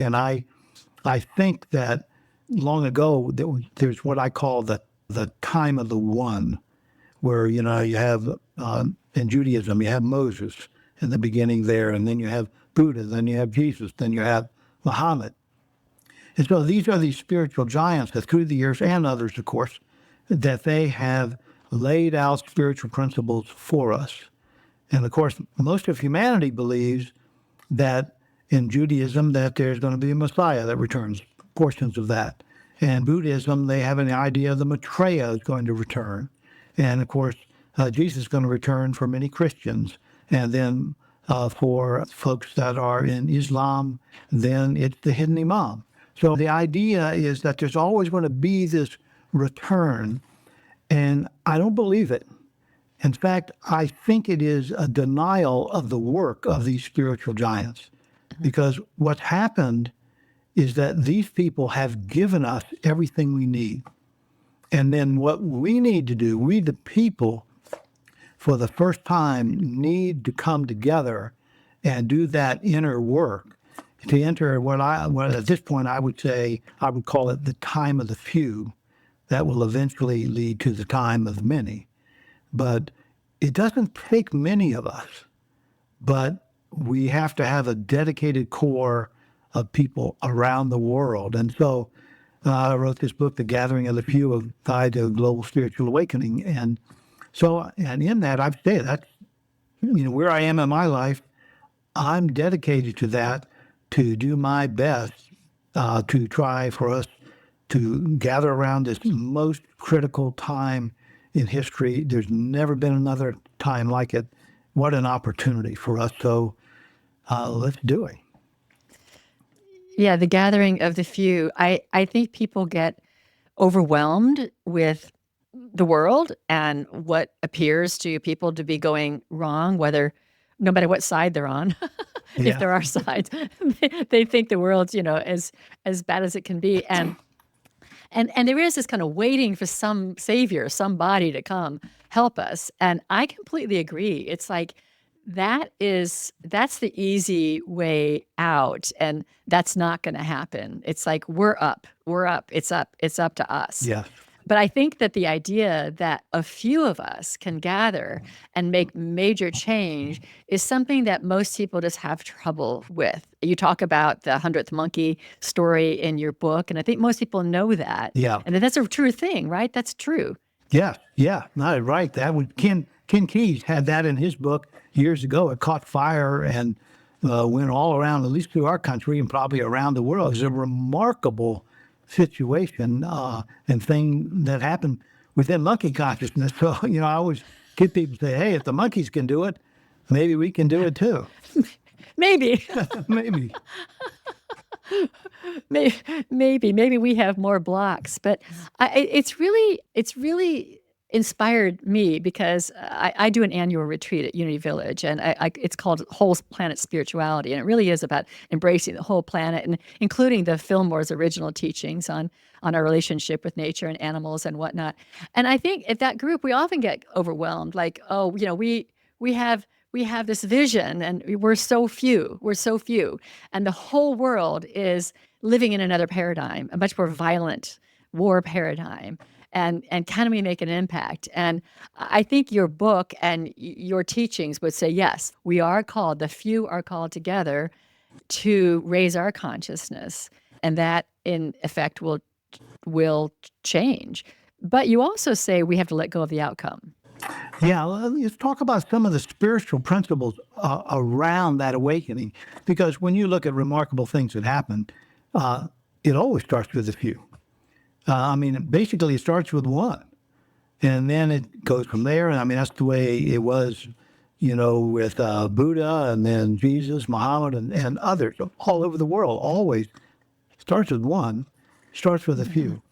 And I think that long ago, there's what I call the time of the one, where, you know, you have, in Judaism, you have Moses in the beginning there, and then you have Buddha, then you have Jesus, then you have Muhammad. And so these are these spiritual giants that through the years, and others, of course, that they have laid out spiritual principles for us. And of course, most of humanity believes that in Judaism that there's going to be a Messiah that returns, portions of that. And Buddhism, they have an idea the Maitreya is going to return. And of course, Jesus is going to return for many Christians. And then for folks that are in Islam, then it's the hidden Imam. So the idea is that there's always going to be this return. And I don't believe it. In fact, I think it is a denial of the work of these spiritual giants. Because what's happened is that these people have given us everything we need. And then what we need to do, we the people, for the first time, need to come together and do that inner work to enter what at this point I would say, I would call it the time of the few that will eventually lead to the time of many. But it doesn't take many of us, but we have to have a dedicated core of people around the world. And so I wrote this book, The Gathering of the Few, of Guide to Global Spiritual Awakening. And so, and in that, I've said that, you know, where I am in my life, I'm dedicated to that, to do my best to try for us to gather around this most critical time in history. There's never been another time like it. What an opportunity for us. So let's do it. Yeah, the gathering of the few. I think people get overwhelmed with the world and what appears to people to be going wrong, no matter what side they're on, if there are sides, they think the world's, you know, as bad as it can be. And there is this kind of waiting for some savior, somebody to come help us. And I completely agree. It's like, that's the easy way out. And that's not going to happen. It's like, we're up, it's up to us. Yeah. But I think that the idea that a few of us can gather and make major change is something that most people just have trouble with. You talk about the 100th monkey story in your book, and I think most people know that. Yeah. And that's a true thing, right? That's true. Yeah, not right. That would Ken Keyes had that in his book years ago. It caught fire and went all around, at least through our country and probably around the world. It's a remarkable situation and thing that happened within monkey consciousness. So, you know, I always get people to say, hey, if the monkeys can do it, maybe we can do it too. Maybe. Maybe. Maybe we have more blocks, but it's really inspired me because I do an annual retreat at Unity Village, and it's called Whole Planet Spirituality, and it really is about embracing the whole planet, and including the Fillmore's original teachings on our relationship with nature and animals and whatnot. And I think at that group, we often get overwhelmed, like, oh, you know, we have this vision, and we're so few, and the whole world is living in another paradigm, a much more violent war paradigm. And can we make an impact? And I think your book and your teachings would say, yes, the few are called together to raise our consciousness, and that in effect will change. But you also say we have to let go of the outcome. Yeah, let's talk about some of the spiritual principles around that awakening, because when you look at remarkable things that happen, it always starts with a few. I mean, basically, it starts with one, and then it goes from there. And I mean, that's the way it was, you know, with Buddha, and then Jesus, Muhammad, and others all over the world. Always starts with one, starts with a few.